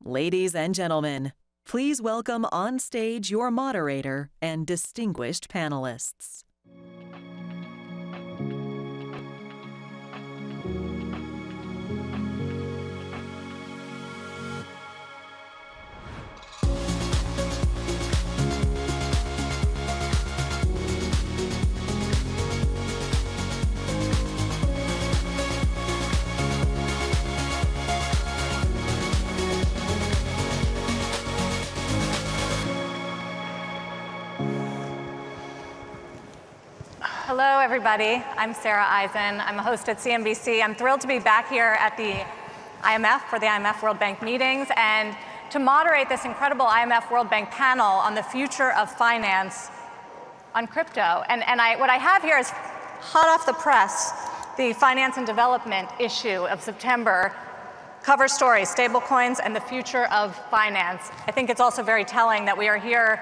Ladies and gentlemen, please welcome on stage your moderator and distinguished panelists. Hello, everybody. I'm Sara Eisen. I'm a host at CNBC. I'm thrilled to be back here at the IMF for the IMF World Bank meetings and to moderate this incredible IMF World Bank panel on the future of finance on crypto. What I have here is hot off the press, the finance and development issue of September. Cover story, stablecoins and the future of finance. I think it's also very telling that we are here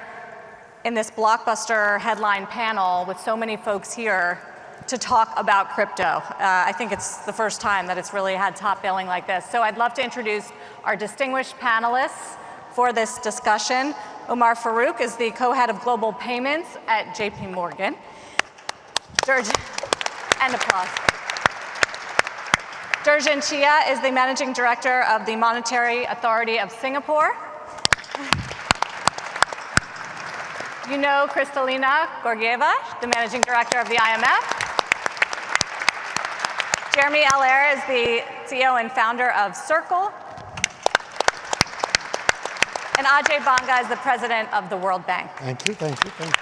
in this blockbuster headline panel with so many folks here to talk about crypto. I think it's the first time that it's really had top billing like this. So I'd love to introduce our distinguished panelists for this discussion. Umar Farooq is the co-head of global payments at JP Morgan. And applause. Chia is the managing director of the Monetary Authority of Singapore. You know Kristalina, the managing director of the IMF. Allaire is the CEO and founder of Circle. And Ajay Banga is the president of the World Bank. Thank you, thank you, thank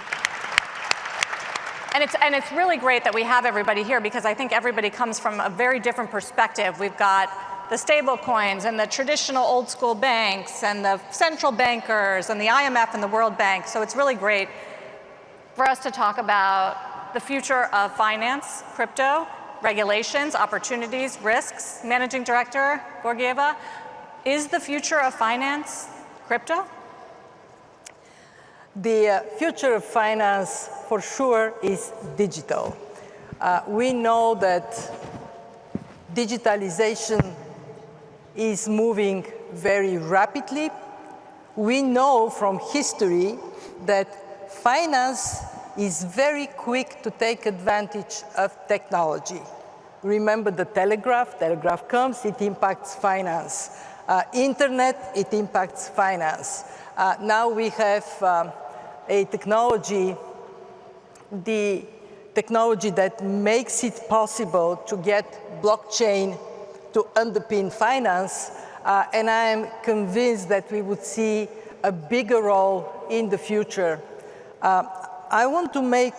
you. And it's really great that we have everybody here because I think everybody comes from a very different perspective. We've got the stable coins and the traditional old school banks and the central bankers and the IMF and the World Bank. So it's really great for us to talk about the future of finance, crypto, regulations, opportunities, risks. Managing Director Georgieva, is the future of finance crypto? The future of finance, for sure, is digital. We know that digitalization is moving very rapidly. We know from history that finance is very quick to take advantage of technology. Remember the telegraph comes, it impacts finance. Internet, it impacts finance. Now we have a technology, the technology that makes it possible to get blockchain to underpin finance, and I am convinced that we would see a bigger role in the future. I want to make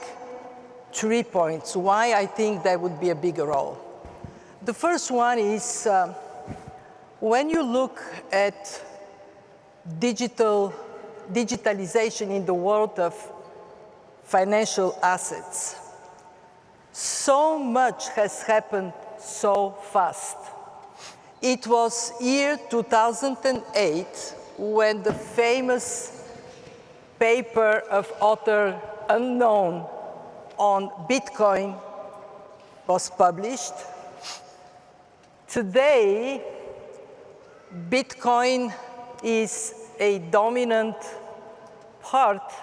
3 points why I think there would be a bigger role. The first one is when you look at digitalization in the world of financial assets, so much has happened so fast. It was year 2008 when the famous paper of author unknown on Bitcoin was published. Today, Bitcoin is a dominant part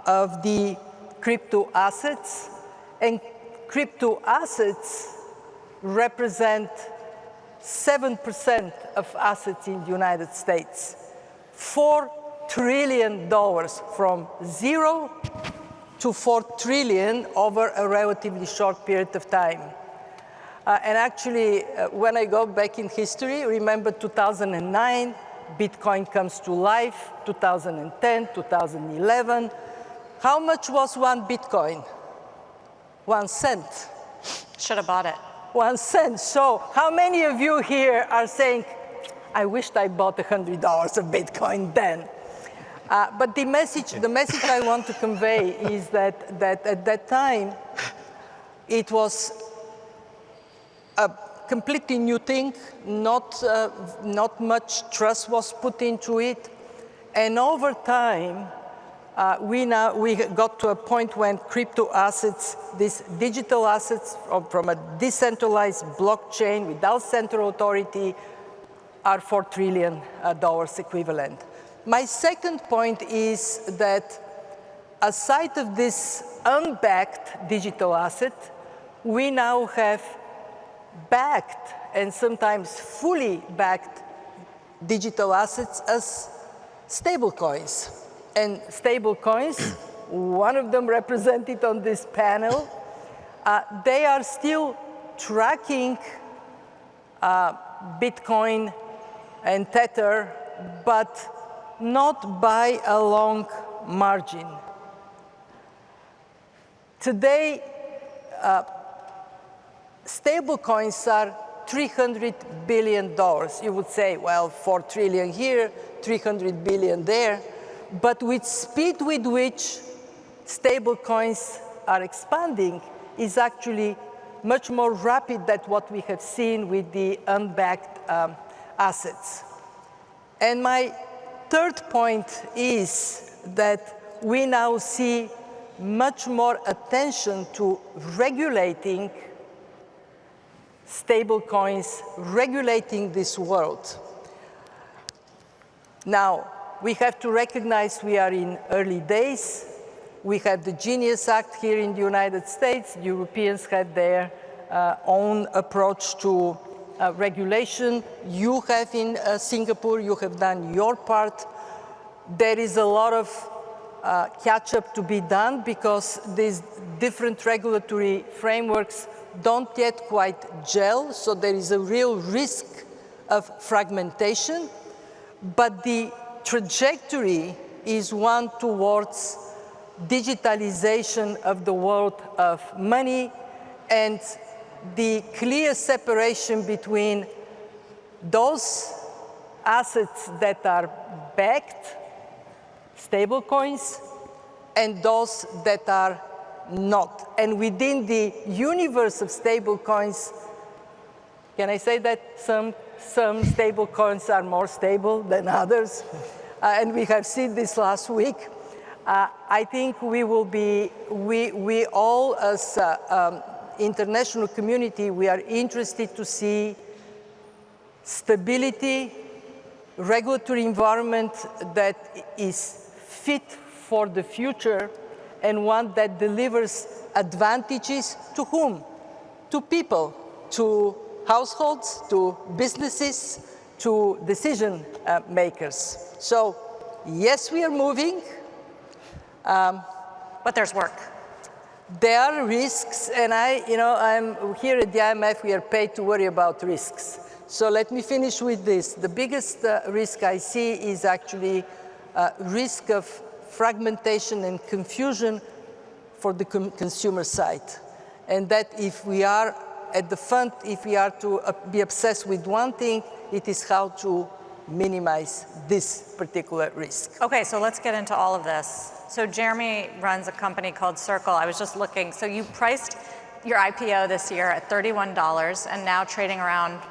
of the crypto assets, and crypto assets represent 7% of assets in the United States. $4 trillion from 0 to 4 trillion over a relatively short period of time. And actually, when I go back in history, remember 2009, Bitcoin comes to life, 2010, 2011. How much was one Bitcoin? 1 cent. Should have bought it. 1 cent. So how many of you here are saying, I wished I bought $100 of Bitcoin then? But the message I want to convey is that at that time, it was a completely new thing. Not much trust was put into it. And over time, we got to a point when crypto assets, these digital assets from a decentralized blockchain without central authority, are $4 trillion equivalent. My second point is that aside of this unbacked digital asset, we now have backed and sometimes fully backed digital assets as stablecoins. And stablecoins, one of them represented on this panel, they are still tracking Bitcoin and Tether, but not by a long margin. Today, stablecoins are $300 billion. You would say, well, 4 trillion here, 300 billion there. But with speed with which stablecoins are expanding is actually much more rapid than what we have seen with the unbacked assets. And my third point is that we now see much more attention to regulating stablecoins, regulating this world. Now, we have to recognize we are in early days. We have the Genius Act here in the United States. The Europeans had their own approach to regulation. You have in Singapore, you have done your part. There is a lot of catch-up to be done because these different regulatory frameworks don't yet quite gel, so there is a real risk of fragmentation. But the trajectory is one towards digitalization of the world of money and the clear separation between those assets that are backed, stablecoins, and those that are not. And within the universe of stablecoins, can I say that some stablecoins are more stable than others? And we have seen this last week. I think we will be, we all as international community, we are interested to see stability, regulatory environment that is fit for the future and one that delivers advantages to whom? To people, to households, to businesses, to decision makers. So yes, we are moving. But there's work. There are risks, and I'm here at the IMF, we are paid to worry about risks. So let me finish with this. The biggest risk I see is actually risk of fragmentation and confusion for the consumer side. And that if we are at the front, if we are to be obsessed with one thing, it is how to minimize this particular risk. Okay, so let's get into all of this. So Jeremy runs a company called Circle. I was just looking. So you priced your IPO this year at $31 and now trading around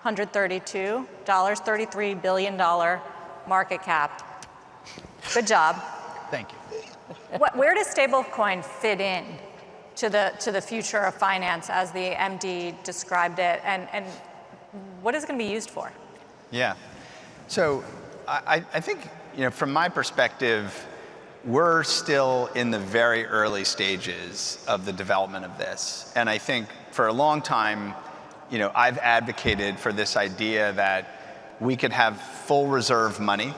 $132, $33 billion market cap. Good job. Thank you. Where does stablecoin fit in to the future of finance as the MD described it, and what is it going to be used for? Yeah. So I think, from my perspective, we're still in the very early stages of the development of this. And I think for a long time, I've advocated for this idea that we could have full reserve money,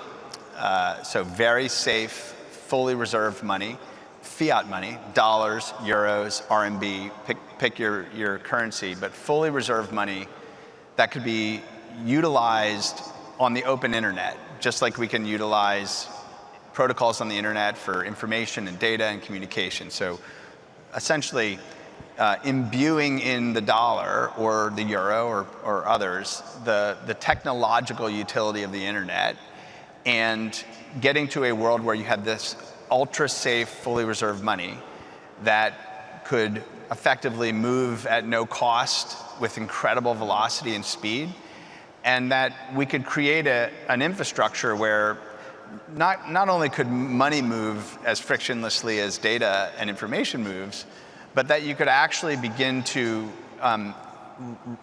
so very safe, fully reserved money, fiat money, dollars, euros, RMB, pick your currency, but fully reserved money that could be utilized on the open internet, just like we can utilize protocols on the internet for information and data and communication. So essentially imbuing in the dollar or the euro or others the technological utility of the internet and getting to a world where you had this ultra safe, fully reserved money that could effectively move at no cost with incredible velocity and speed, and that we could create an infrastructure where not only could money move as frictionlessly as data and information moves, but that you could actually begin to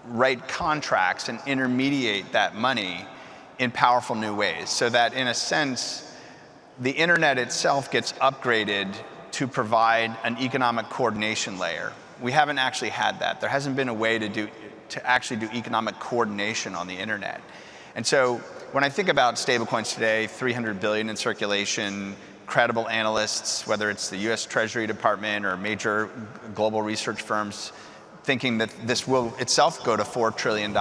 write contracts and intermediate that money in powerful new ways, so that in a sense, the internet itself gets upgraded to provide an economic coordination layer. We haven't actually had that. There hasn't been a way to actually do economic coordination on the internet. And so when I think about stablecoins today, 300 billion in circulation, credible analysts, whether it's the US Treasury Department or major global research firms, thinking that this will itself go to $4 trillion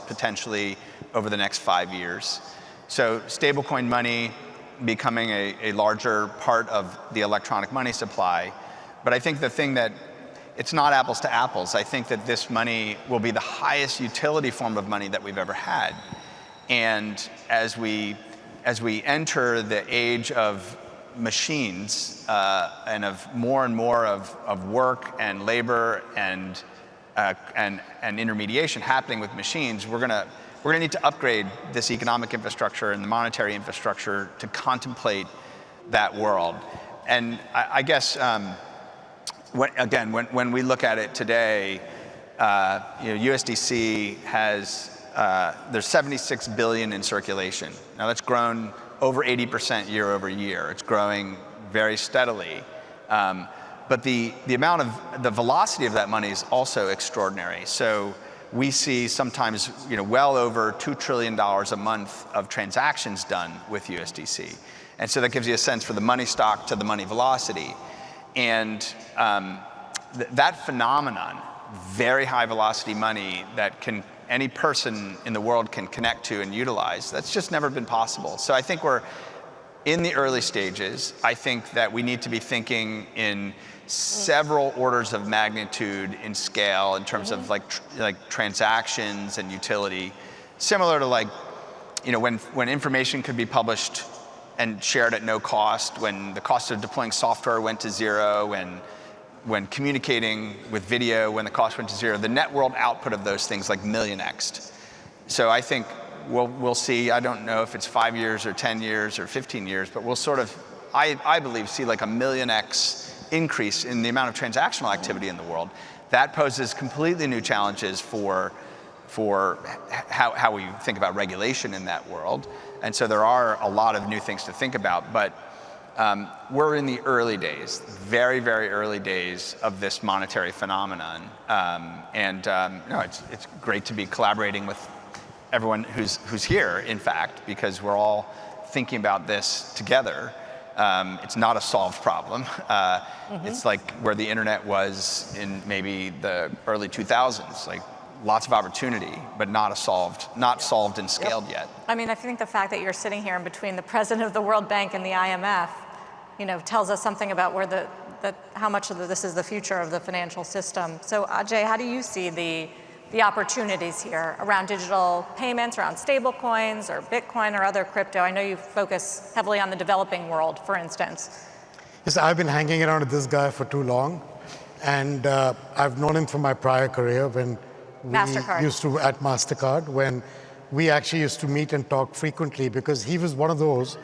potentially over the next 5 years. So stablecoin money becoming a larger part of the electronic money supply. But I think the thing that, it's not apples to apples. I think that this money will be the highest utility form of money that we've ever had. And as we enter the age of machines and of more and more of work and labor and intermediation happening with machines, we're gonna need to upgrade this economic infrastructure and the monetary infrastructure to contemplate that world. And I guess, when we look at it today, USDC has, there's 76 billion in circulation. Now that's grown over 80% year over year. It's growing very steadily. But the amount of, the velocity of that money is also extraordinary. So we see sometimes well over $2 trillion a month of transactions done with USDC. And so that gives you a sense for the money stock to the money velocity. And that phenomenon, very high velocity money that any person in the world can connect to and utilize, that's just never been possible. So I think we're in the early stages. I think that we need to be thinking in several orders of magnitude in scale in terms of like transactions and utility, similar to when information could be published and shared at no cost, when the cost of deploying software went to zero, and when communicating with video, when the cost went to zero, the net world output of those things like million-x'd. So I think we'll see, I don't know if it's 5 years or 10 years or 15 years, but we'll sort of, I believe, see like a million-x increase in the amount of transactional activity in the world. That poses completely new challenges for how we think about regulation in that world. And so there are a lot of new things to think about, but we're in the early days, very, very early days of this monetary phenomenon. It's great to be collaborating with everyone who's here, in fact, because we're all thinking about this together. It's not a solved problem. It's like where the internet was in maybe the early 2000s, like lots of opportunity, but not solved and scaled yet. I mean, I think the fact that you're sitting here in between the president of the World Bank and the IMF, tells us something about where how much of this is the future of the financial system. So Ajay, how do you see the opportunities here around digital payments, around stable coins or Bitcoin or other crypto? I know you focus heavily on the developing world, for instance. Yes, I've been hanging around with this guy for too long. And I've known him from my prior career when we used to, at MasterCard, when we actually used to meet and talk frequently, because he was one of those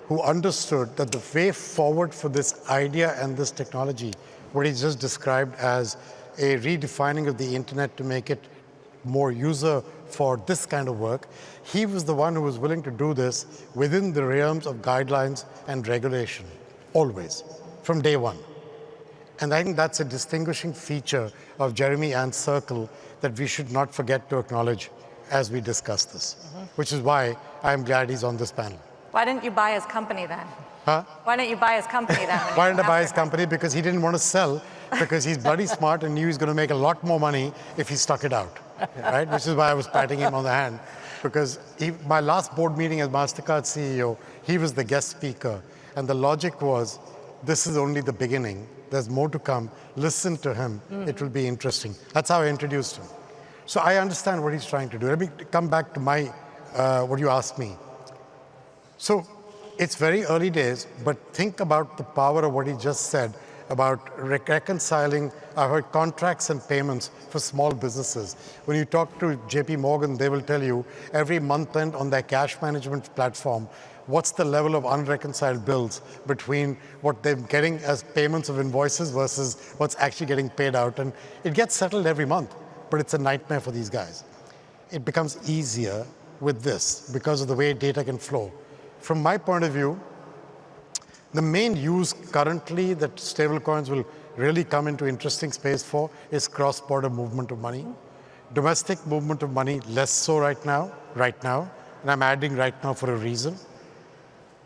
who understood that the way forward for this idea and this technology, what he just described as a redefining of the internet to make it more user for this kind of work, he was the one who was willing to do this within the realms of guidelines and regulation, always, from day one. And I think that's a distinguishing feature of Jeremy Ann's circle that we should not forget to acknowledge as we discuss this, which is why I'm glad he's on this panel. Why didn't you buy his company then? Huh? Why didn't you buy his company then? Why didn't I buy his company? Because he didn't want to sell, because he's bloody smart and knew he's going to make a lot more money if he stuck it out, right? Which is why I was patting him on the hand. Because my last board meeting as MasterCard CEO, he was the guest speaker. And the logic was, this is only the beginning. There's more to come. Listen to him. It will be interesting. That's how I introduced him. So I understand what he's trying to do. Let me come back to what you asked me. So it's very early days, but think about the power of what he just said about reconciling our contracts and payments for small businesses. When you talk to JP Morgan, they will tell you every month end on their cash management platform, what's the level of unreconciled bills between what they're getting as payments of invoices versus what's actually getting paid out. And it gets settled every month, but it's a nightmare for these guys. It becomes easier with this because of the way data can flow. From my point of view, the main use currently that stablecoins will really come into interesting space for is cross-border movement of money. Domestic movement of money, less so right now, and I'm adding right now for a reason.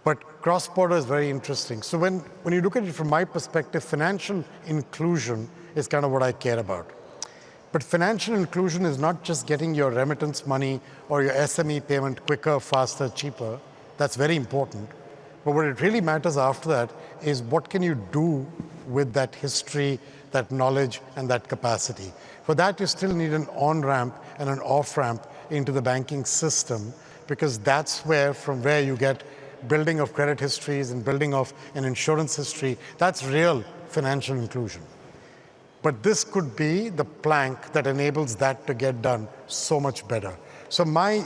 But cross-border is very interesting. So when you look at it from my perspective, financial inclusion is kind of what I care about. But financial inclusion is not just getting your remittance money or your SME payment quicker, faster, cheaper. That's very important. But what it really matters after that is what can you do with that history, that knowledge, and that capacity. For that, you still need an on-ramp and an off-ramp into the banking system, because that's from where you get building of credit histories and building of an insurance history. That's real financial inclusion. But this could be the plank that enables that to get done so much better. So my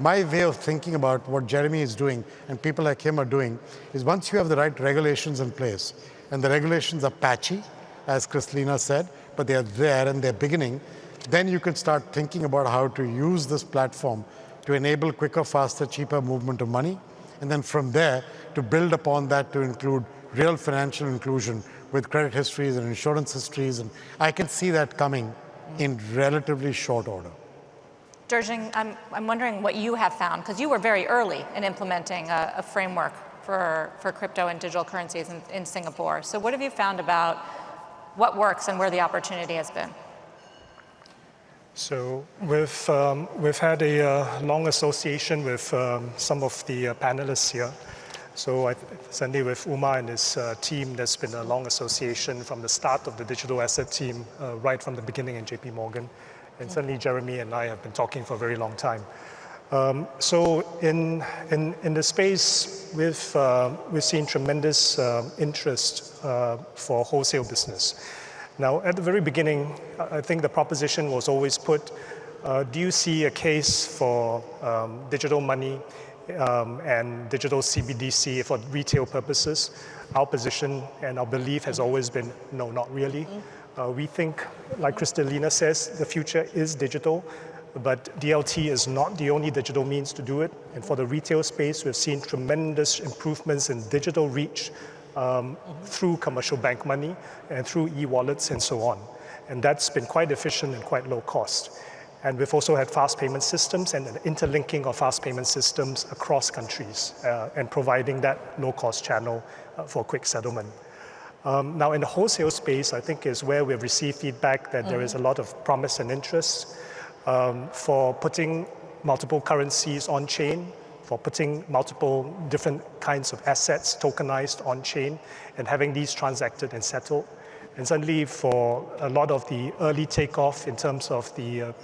way of thinking about what Jeremy is doing and people like him are doing is once you have the right regulations in place, and the regulations are patchy, as Kristalina said, but they are there and they're beginning, then you can start thinking about how to use this platform to enable quicker, faster, cheaper movement of money. And then from there, to build upon that to include real financial inclusion with credit histories and insurance histories. And I can see that coming in relatively short order. Georgian, I'm wondering what you have found, because you were very early in implementing a framework for crypto and digital currencies in Singapore. So what have you found about what works and where the opportunity has been? So we've had a long association with some of the panelists here. So certainly with Umar and his team, there's been a long association from the start of the digital asset team, right from the beginning in JP Morgan. And certainly Jeremy and I have been talking for a very long time. So in the space, we've seen tremendous interest for wholesale business. Now, at the very beginning, I think the proposition was always put, do you see a case for digital money and digital CBDC for retail purposes? Our position and our belief has always been, no, not really. We think, like Kristalina says, the future is digital, but DLT is not the only digital means to do it. And for the retail space, we've seen tremendous improvements in digital reach through commercial bank money and through e-wallets and so on. And that's been quite efficient and quite low cost. And we've also had fast payment systems and an interlinking of fast payment systems across countries and providing that low-cost channel for quick settlement. Now, in the wholesale space, I think is where we've received feedback that there is a lot of promise and interest for putting multiple currencies on-chain, for putting multiple different kinds of assets tokenized on-chain and having these transacted and settled. And certainly for a lot of the early takeoff in terms of the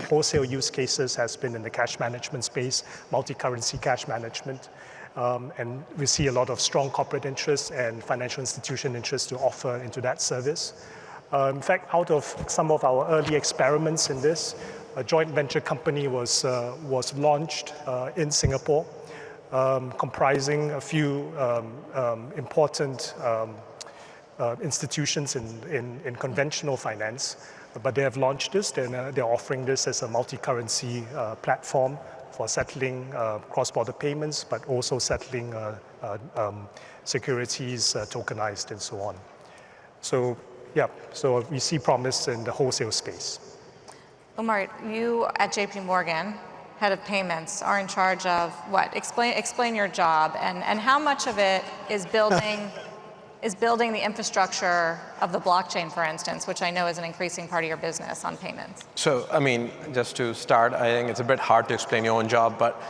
wholesale use cases has been in the cash management space, multi-currency cash management. And we see a lot of strong corporate interest and financial institution interest to offer into that service. In fact, out of some of our early experiments in this, a joint venture company was launched in Singapore, comprising a few important institutions in conventional finance, but they have launched this, and they're offering this as a multi-currency platform for settling cross-border payments, but also settling securities tokenized and so on. So yeah, so we see promise in the wholesale space. Umar, you at JP Morgan, head of payments, are in charge of what? Explain your job and how much of it is building the infrastructure of the blockchain, for instance, which I know is an increasing part of your business on payments. So, I mean, just to start, I think it's a bit hard to explain your own job, but,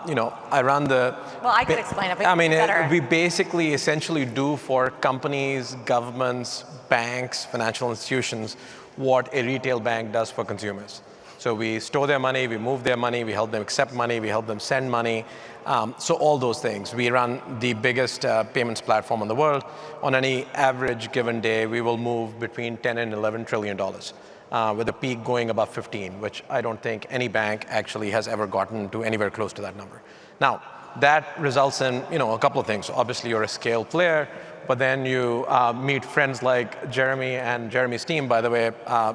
you know, I run the... Well, I could explain it, but I mean, better. We basically essentially do for companies, governments, banks, financial institutions, what a retail bank does for consumers. So we store their money, we move their money, we help them accept money, we help them send money. So all those things. We run the biggest payments platform in the world. On any average given day, we will move between 10 and 11 trillion dollars, with a peak going above 15, which I don't think any bank actually has ever gotten to anywhere close to that number. Now, that results in, you know, a couple of things. Obviously, you're a scale player, but then you meet friends like Jeremy and Jeremy's team. By the way,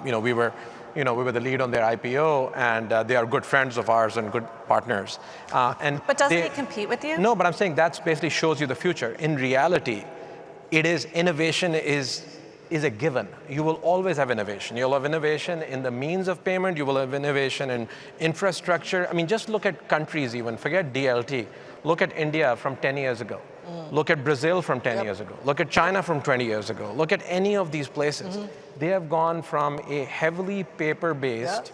you know, we were we were the lead on their IPO, and they are good friends of ours and good partners. But doesn't he compete with you? No, but I'm saying that basically shows you the future. In reality, innovation is a given. You will always have innovation. You'll have innovation in the means of payment. You will have innovation in infrastructure. I mean, just look at countries even. Forget DLT. Look at India from 10 years ago. Look at Brazil from 10 years ago. Look at China from 20 years ago. Look at any of these places. They have gone from a heavily paper-based,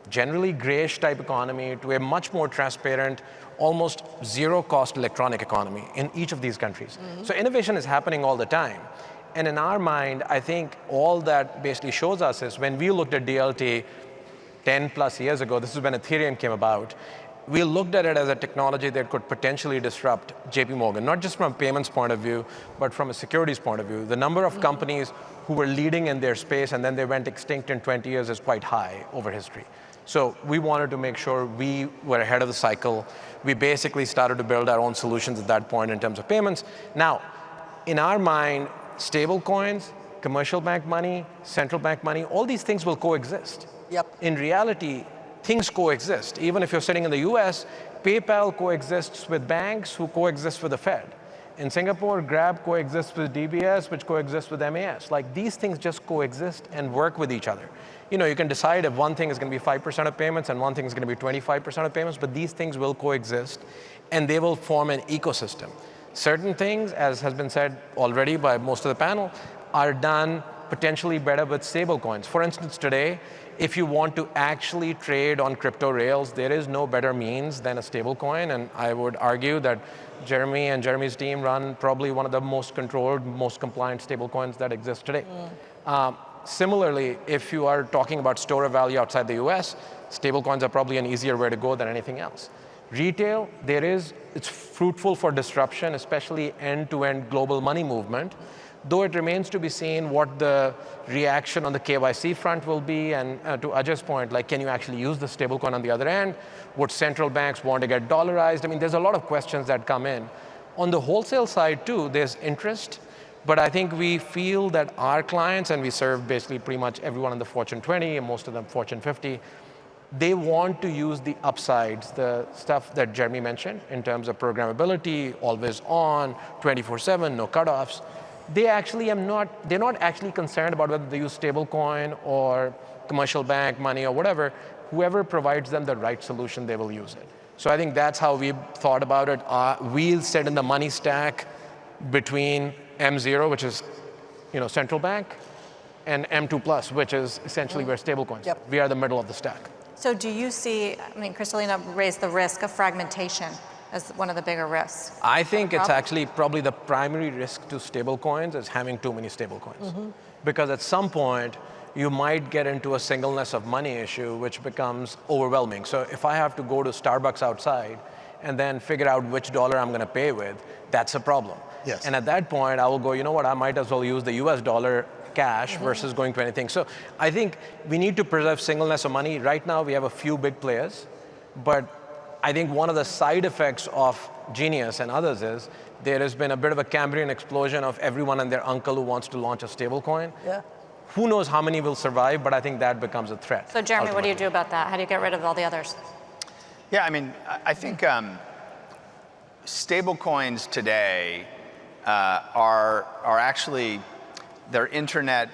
generally grayish type economy to a much more transparent, almost zero-cost electronic economy in each of these countries. So innovation is happening all the time. And in our mind, I think all that basically shows us is when we looked at DLT 10 plus years ago, this is when Ethereum came about, we looked at it as a technology that could potentially disrupt JP Morgan, not just from a payments point of view, but from a securities point of view. The number of companies who were leading in their space and then they went extinct in 20 years is quite high over history. So we wanted to make sure we were ahead of the cycle. We basically started to build our own solutions at that point in terms of payments. Now, in our mind, stable coins, commercial bank money, central bank money, all these things will coexist. In reality, things coexist. Even if you're sitting in the US, PayPal coexists with banks who coexist with the Fed. In Singapore, Grab coexists with DBS, which coexists with MAS. Like these things just coexist and work with each other. You can decide if one thing is going to be 5% of payments and one thing is going to be 25% of payments, but these things will coexist and they will form an ecosystem. Certain things, as has been said already by most of the panel, are done potentially better with stable coins. For instance, today, if you want to actually trade on crypto rails, there is no better means than a stable coin. And I would argue that Jeremy and Jeremy's team run probably one of the most controlled, most compliant stable coins that exist today. Similarly, if you are talking about store of value outside the US, stable coins are probably an easier way to go than anything else. Retail, it's fruitful for disruption, especially end-to-end global money movement, though it remains to be seen what the reaction on the KYC front will be, and to Ajay's point, like, can you actually use the stablecoin on the other end? Would central banks want to get dollarized? I mean, there's a lot of questions that come in. On the wholesale side too, there's interest, but I think we feel that our clients, and we serve basically pretty much everyone in the Fortune 20 and most of them Fortune 50, they want to use the upsides, the stuff that Jeremy mentioned in terms of programmability, always on, 24/7, no cutoffs. They're not actually concerned about whether they use stablecoin or commercial bank money or whatever. Whoever provides them the right solution, they will use it. So I think that's how we thought about it. We'll sit in the money stack between M0, which is central bank, and M2+, which is essentially where stablecoins are. We are the middle of the stack. So do you see, Kristalina raised the risk of fragmentation as one of the bigger risks. I think it's actually probably the primary risk to stablecoins is having too many stablecoins. Because at some point, you might get into a singleness of money issue, which becomes overwhelming. So if I have to go to Starbucks outside and then figure out which dollar I'm going to pay with, that's a problem. Yes. And at that point, I will go, you know what, I might as well use the US dollar cash versus going to anything. So I think we need to preserve singleness of money. Right now, we have a few big players, but I think one of the side effects of Genius and others is there has been a bit of a Cambrian explosion of everyone and their uncle who wants to launch a stablecoin. Who knows how many will survive, but I think that becomes a threat. So Jeremy, what do you do about that? How do you get rid of all the others? Yeah, I think stablecoins today are actually, they're internet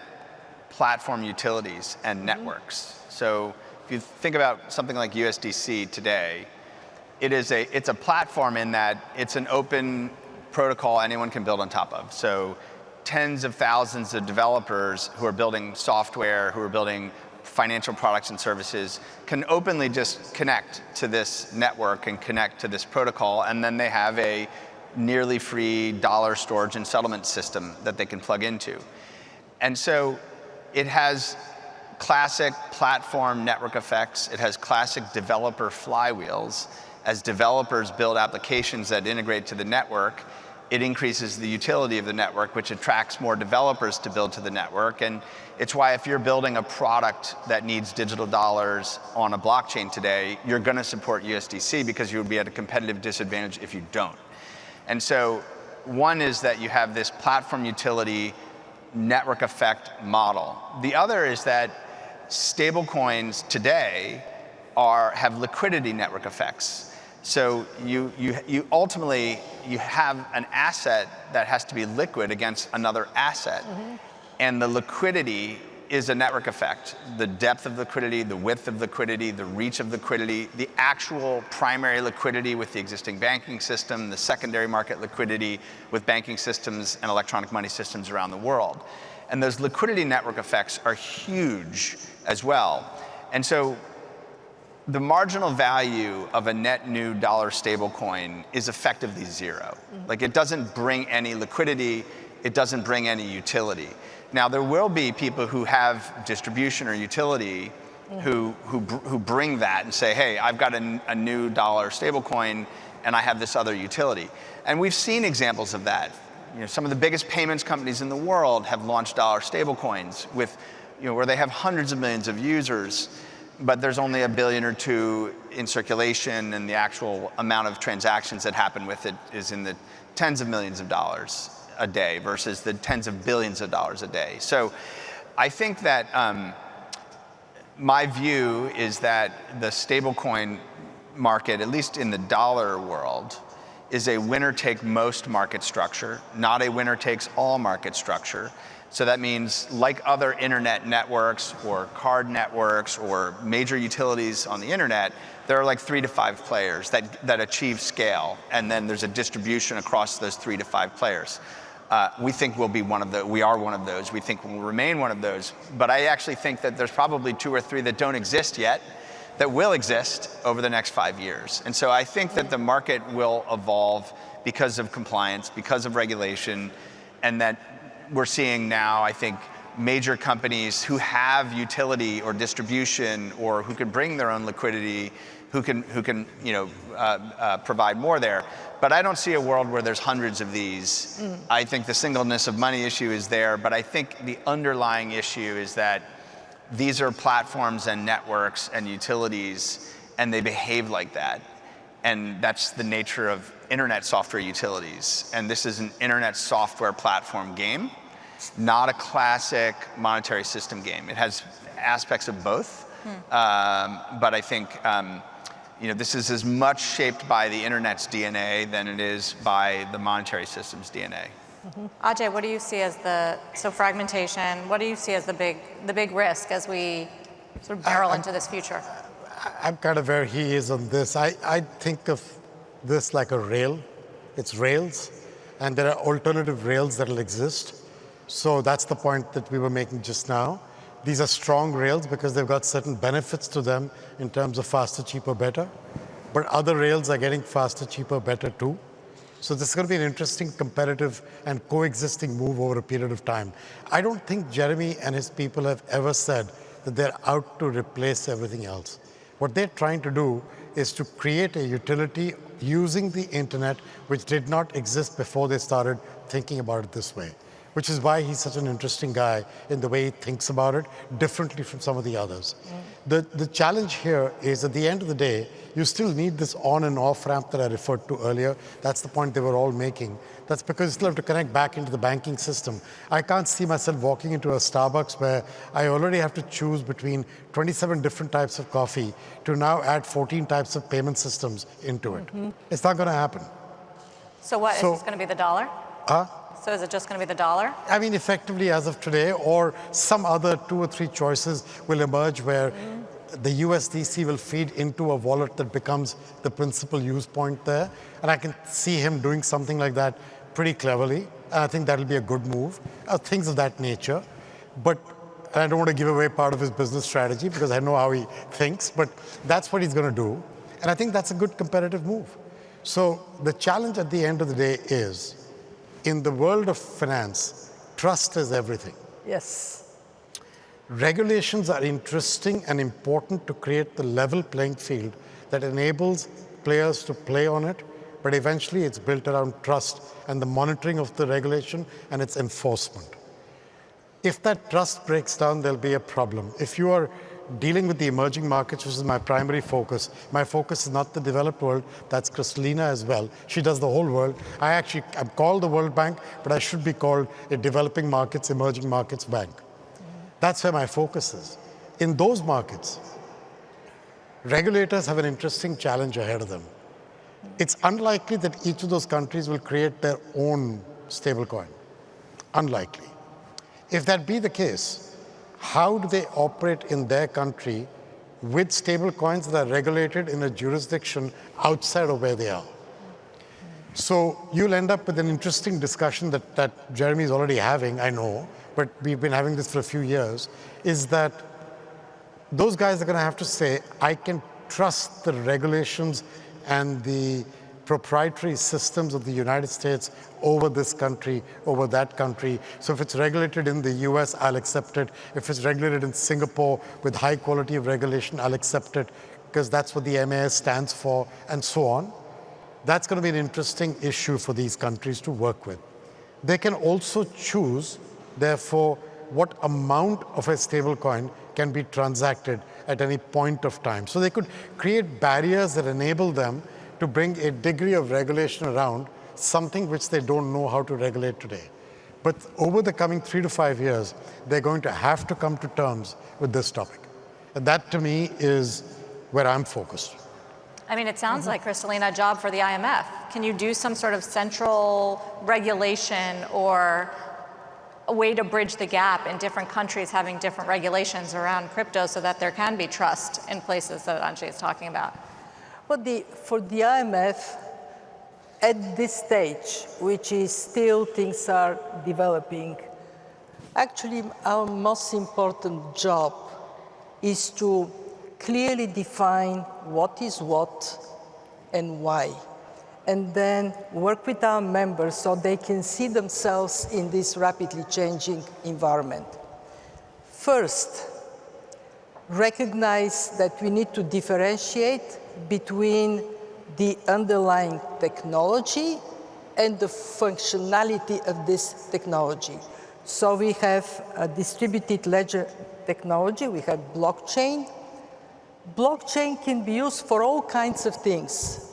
platform utilities and networks. So if you think about something like USDC today, it's a platform in that it's an open protocol anyone can build on top of. So tens of thousands of developers who are building software, who are building financial products and services can openly just connect to this network and connect to this protocol, and then they have a nearly free dollar storage and settlement system that they can plug into. And so it has classic platform network effects. It has classic developer flywheels. As developers build applications that integrate to the network, it increases the utility of the network, which attracts more developers to build to the network. And it's why if you're building a product that needs digital dollars on a blockchain today, you're going to support USDC because you would be at a competitive disadvantage if you don't. And so one is that you have this platform utility network effect model. The other is that stablecoins today have liquidity network effects. So you ultimately have an asset that has to be liquid against another asset. And the liquidity is a network effect. The depth of liquidity, the width of liquidity, the reach of liquidity, the actual primary liquidity with the existing banking system, the secondary market liquidity with banking systems and electronic money systems around the world. And those liquidity network effects are huge as well. And so the marginal value of a net new dollar stablecoin is effectively zero. Like, it doesn't bring any liquidity, it doesn't bring any utility. Now, there will be people who have distribution or utility who bring that and say, hey, I've got a new dollar stablecoin and I have this other utility. And we've seen examples of that. You know, some of the biggest payments companies in the world have launched dollar stablecoins with, where they have hundreds of millions of users, but there's only 1 billion or 2 in circulation, and the actual amount of transactions that happen with it is in the tens of millions of dollars a day versus the tens of billions of dollars a day. So I think that my view is that the stablecoin market, at least in the dollar world, is a winner-take-most market structure, not a winner-takes-all market structure. So that means, like other internet networks or card networks or major utilities on the internet, there are like 3 to 5 players that achieve scale, and then there's a distribution across those 3 to 5 players. We think we'll be we are one of those. We think we'll remain one of those. But I actually think that there's probably 2 or 3 that don't exist yet that will exist over the next 5 years. And so I think that the market will evolve because of compliance, because of regulation, and that we're seeing now, I think, major companies who have utility or distribution or who can bring their own liquidity, who can provide more there. But I don't see a world where there's hundreds of these. I think the singleness of money issue is there, but I think the underlying issue is that these are platforms and networks and utilities, and they behave like that. And that's the nature of internet software utilities. And this is an internet software platform game, not a classic monetary system game. It has aspects of both, but I think this is as much shaped by the internet's DNA than it is by the monetary system's DNA. Ajay, what do you see as fragmentation, what do you see as the big risk as we sort of barrel into this future? I'm kind of where he is on this. I think of this like a rail. It's rails, and there are alternative rails that will exist. So that's the point that we were making just now. These are strong rails because they've got certain benefits to them in terms of faster, cheaper, better. But other rails are getting faster, cheaper, better too. So this is going to be an interesting competitive and coexisting move over a period of time. I don't think Jeremy and his people have ever said that they're out to replace everything else. What they're trying to do is to create a utility using the internet which did not exist before they started thinking about it this way, which is why he's such an interesting guy in the way he thinks about it, differently from some of the others. The challenge here is, at the end of the day, you still need this on and off ramp that I referred to earlier. That's the point they were all making. That's because you still have to connect back into the banking system. I can't see myself walking into a Starbucks where I already have to choose between 27 different types of coffee to now add 14 types of payment systems into it. It's not going to happen. So what, is this going to be the dollar? So is it just going to be the dollar? I mean, effectively as of today, or some other 2 or 3 choices will emerge where the USDC will feed into a wallet that becomes the principal use point there. And I can see him doing something like that pretty cleverly. And I think that'll be a good move, things of that nature. But I don't want to give away part of his business strategy because I know how he thinks, but that's what he's going to do. And I think that's a good competitive move. So the challenge at the end of the day is, in the world of finance, trust is everything. Yes. Regulations are interesting and important to create the level playing field that enables players to play on it, but eventually it's built around trust and the monitoring of the regulation and its enforcement. If that trust breaks down, there'll be a problem. If you are dealing with the emerging markets, which is my primary focus, my focus is not the developed world, that's Kristalina as well. She does the whole world. I'm called the World Bank, but I should be called a developing markets, emerging markets bank. That's where my focus is. In those markets, regulators have an interesting challenge ahead of them. It's unlikely that each of those countries will create their own stablecoin. Unlikely. If that be the case, how do they operate in their country with stablecoins that are regulated in a jurisdiction outside of where they are? So you'll end up with an interesting discussion that Jeremy's already having, I know, but we've been having this for a few years, is that those guys are going to have to say, I can trust the regulations and the proprietary systems of the United States over this country, over that country. So if it's regulated in the US, I'll accept it. If it's regulated in Singapore with high quality of regulation, I'll accept it because that's what the MAS stands for, and so on. That's going to be an interesting issue for these countries to work with. They can also choose, therefore, what amount of a stablecoin can be transacted at any point of time. So they could create barriers that enable them to bring a degree of regulation around something which they don't know how to regulate today. But over the coming 3 to 5 years, they're going to have to come to terms with this topic. And that, to me, is where I'm focused. I mean, it sounds like, Kristalina, a job for the IMF. Can you do some sort of central regulation or a way to bridge the gap in different countries having different regulations around crypto so that there can be trust in places that Ajay is talking about? Well, for the IMF, at this stage, which is still things are developing, actually our most important job is to clearly define what is what and why, and then work with our members so they can see themselves in this rapidly changing environment. First, recognize that we need to differentiate between the underlying technology and the functionality of this technology. So we have a distributed ledger technology, we have blockchain. Blockchain can be used for all kinds of things.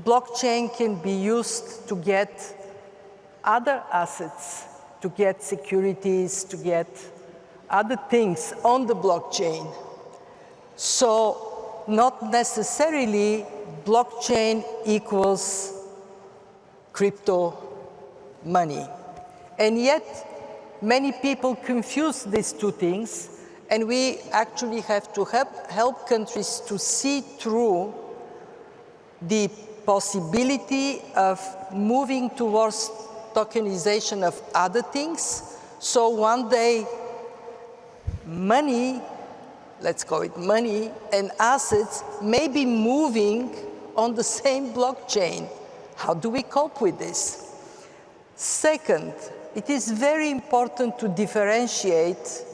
Blockchain can be used to get other assets, to get securities, to get other things on the blockchain. So not necessarily blockchain equals crypto money. And yet, many people confuse these two things, and we actually have to help countries to see through the possibility of moving towards tokenization of other things. So one day, money, let's call it money, and assets may be moving on the same blockchain. How do we cope with this? Second, it is very important to differentiate.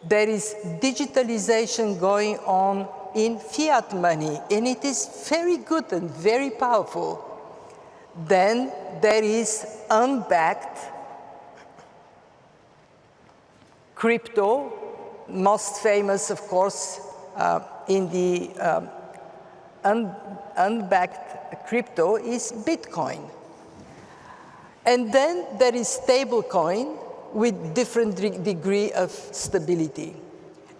There is digitalization going on in fiat money, and it is very good and very powerful. Then there is unbacked crypto, most famous, of course, in the unbacked crypto is Bitcoin. And then there is stablecoin with different degree of stability.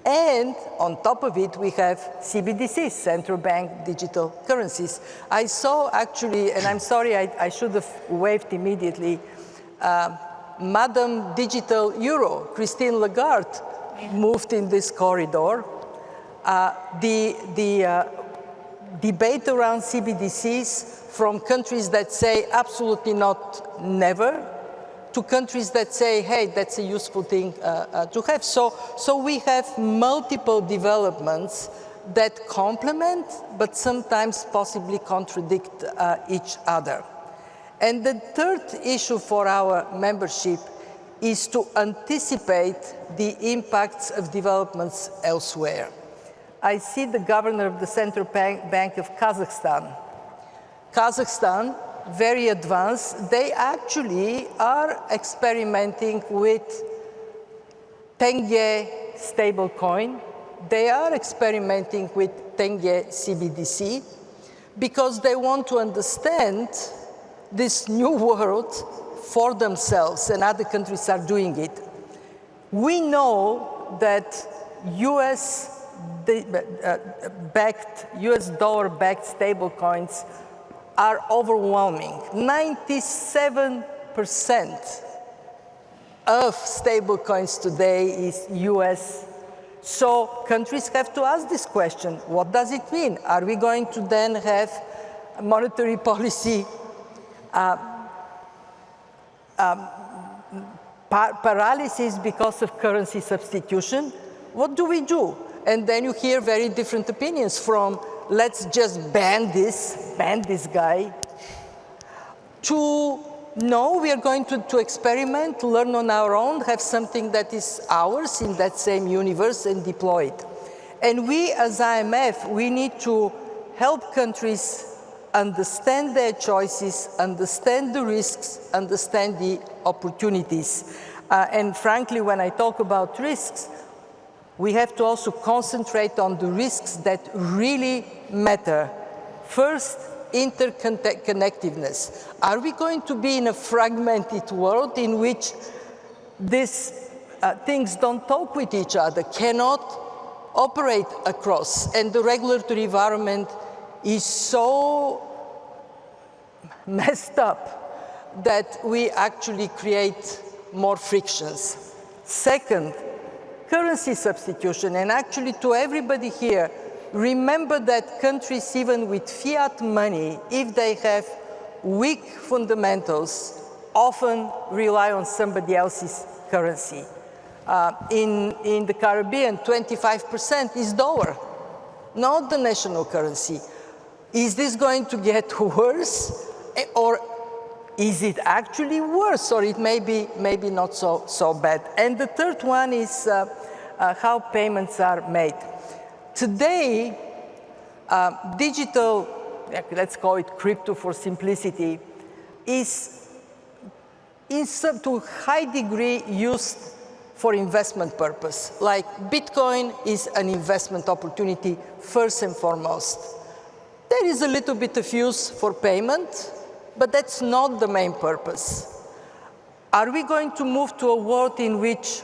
And on top of it, we have CBDCs, central bank digital currencies. I saw actually, and I'm sorry, I should have waved immediately, Madam Digital Euro, Christine Lagarde, moved in this corridor. The debate around CBDCs from countries that say absolutely not, never, to countries that say, hey, that's a useful thing to have. So we have multiple developments that complement, but sometimes possibly contradict each other. And the third issue for our membership is to anticipate the impacts of developments elsewhere. I see the governor of the Central Bank of Kazakhstan. Kazakhstan, very advanced, they actually are experimenting with tenge stablecoin. They are experimenting with tenge CBDC because they want to understand this new world for themselves, and other countries are doing it. We know that US dollar-backed stablecoins are overwhelming. 97% of stablecoins today is US. So countries have to ask this question, what does it mean? Are we going to then have monetary policy paralysis because of currency substitution? What do we do? And then you hear very different opinions from let's just ban this guy, to no, we are going to experiment, learn on our own, have something that is ours in that same universe and deploy it. And we as IMF, we need to help countries understand their choices, understand the risks, understand the opportunities. And frankly, when I talk about risks, we have to also concentrate on the risks that really matter. First, interconnectedness. Are we going to be in a fragmented world in which these things don't talk with each other, cannot operate across, and the regulatory environment is so messed up that we actually create more frictions? Second, currency substitution, and actually to everybody here, remember that countries, even with fiat money, if they have weak fundamentals, often rely on somebody else's currency. In the Caribbean, 25% is dollar, not the national currency. Is this going to get worse? Or is it actually worse? Or it may be not so bad. And the third one is how payments are made. Today, digital, let's call it crypto for simplicity, is to a high degree used for investment purpose. Like Bitcoin is an investment opportunity first and foremost. There is a little bit of use for payment, but that's not the main purpose. Are we going to move to a world in which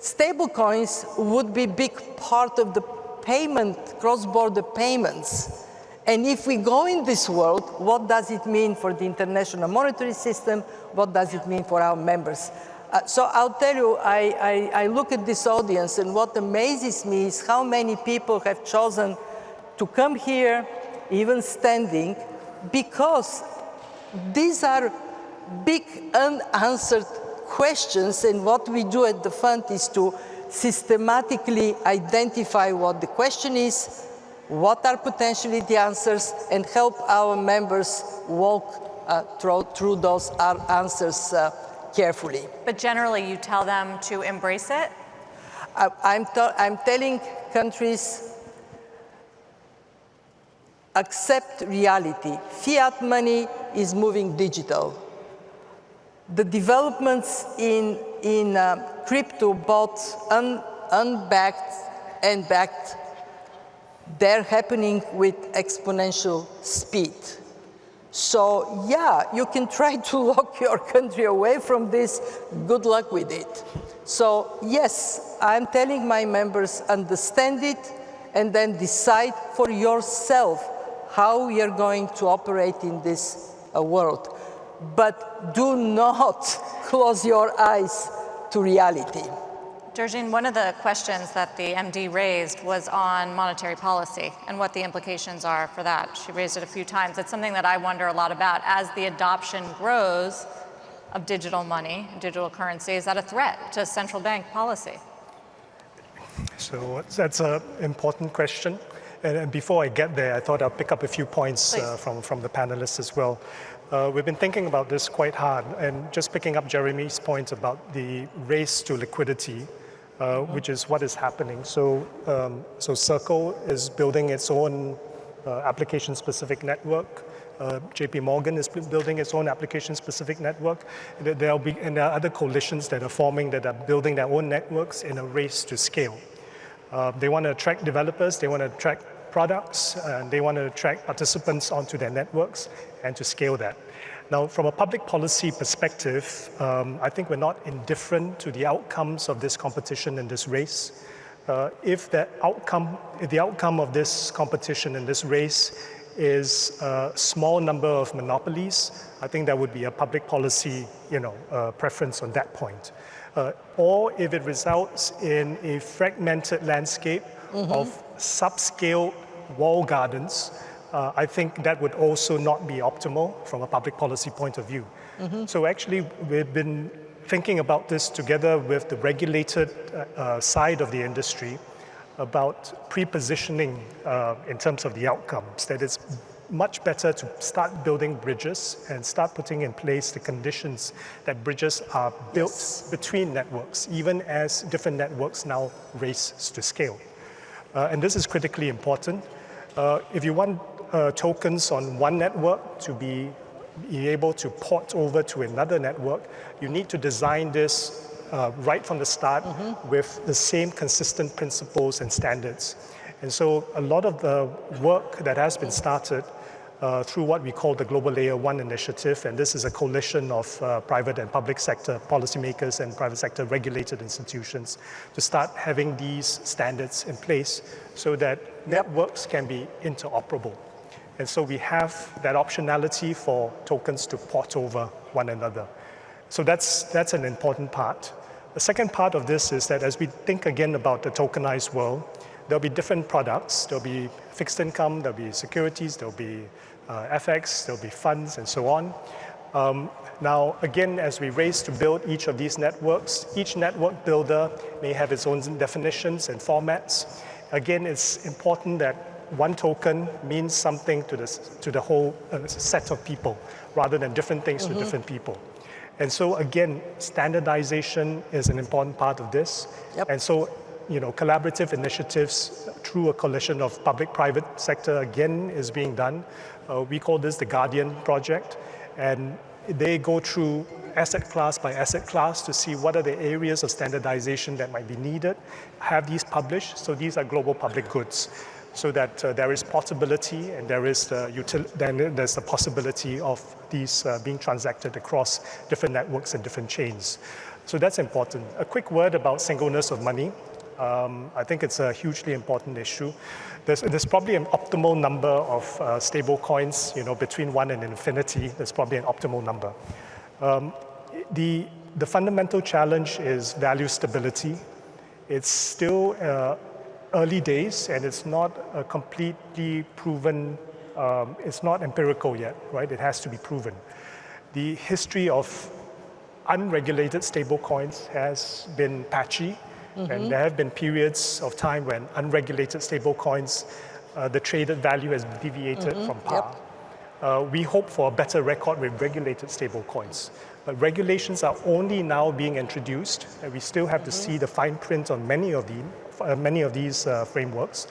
stablecoins would be a big part of the payment, cross-border payments? And if we go in this world, what does it mean for the international monetary system? What does it mean for our members? So I'll tell you, I look at this audience, and what amazes me is how many people have chosen to come here, even standing, because these are big unanswered questions, and what we do at the fund is to systematically identify what the question is, what are potentially the answers, and help our members walk through those answers carefully. But generally, you tell them to embrace it? I'm telling countries, accept reality. Fiat money is moving digital. The developments in crypto, both unbacked and backed, they're happening with exponential speed. So yeah, you can try to lock your country away from this. Good luck with it. So yes, I'm telling my members, understand it, and then decide for yourself how you're going to operate in this world. But do not close your eyes to reality. Georgian, one of the questions that the MD raised was on monetary policy and what the implications are for that. She raised it a few times. It's something that I wonder a lot about. As the adoption grows of digital money, digital currency, is that a threat to central bank policy? So that's an important question. And before I get there, I thought I'll pick up a few points from the panelists as well. We've been thinking about this quite hard, and just picking up Jeremy's point about the race to liquidity, which is what is happening. So Circle is building its own application-specific network. JP Morgan is building its own application-specific network. There are other coalitions that are forming that are building their own networks in a race to scale. They want to attract developers, they want to attract products, and they want to attract participants onto their networks and to scale that. Now, from a public policy perspective, I think we're not indifferent to the outcomes of this competition and this race. If the outcome of this competition and this race is a small number of monopolies, I think that would be a public policy, preference on that point. Or if it results in a fragmented landscape of subscale wall gardens, I think that would also not be optimal from a public policy point of view. So actually, we've been thinking about this together with the regulated side of the industry about pre-positioning in terms of the outcomes, that it's much better to start building bridges and start putting in place the conditions that bridges are built between networks, even as different networks now race to scale. And this is critically important. If you want tokens on one network to be able to port over to another network, you need to design this right from the start with the same consistent principles and standards. And so a lot of the work that has been started through what we call the Global Layer 1 initiative, and this is a coalition of private and public sector policymakers and private sector regulated institutions to start having these standards in place so that networks can be interoperable. And so we have that optionality for tokens to port over one another. So that's an important part. The second part of this is that as we think again about the tokenized world, there'll be different products. There'll be fixed income, there'll be securities, there'll be FX, there'll be funds, and so on. Now, again, as we race to build each of these networks, each network builder may have its own definitions and formats. Again, it's important that one token means something to the whole set of people, rather than different things to different people. And so, again, standardization is an important part of this. And so, collaborative initiatives through a coalition of public-private sector, again, is being done. We call this the Guardian Project, and they go through asset class by asset class to see what are the areas of standardization that might be needed, have these published, so these are global public goods, so that there is portability and there's the possibility of these being transacted across different networks and different chains. So that's important. A quick word about singleness of money. I think it's a hugely important issue. There's probably an optimal number of stable coins, between 1 and infinity. There's probably an optimal number. The fundamental challenge is value stability. It's still early days, and it's not a completely proven, it's not empirical yet, right? It has to be proven. The history of unregulated stable coins has been patchy. And there have been periods of time when unregulated stable coins, the traded value has deviated from par. We hope for a better record with regulated stable coins. But regulations are only now being introduced, and we still have to see the fine print on many of these frameworks.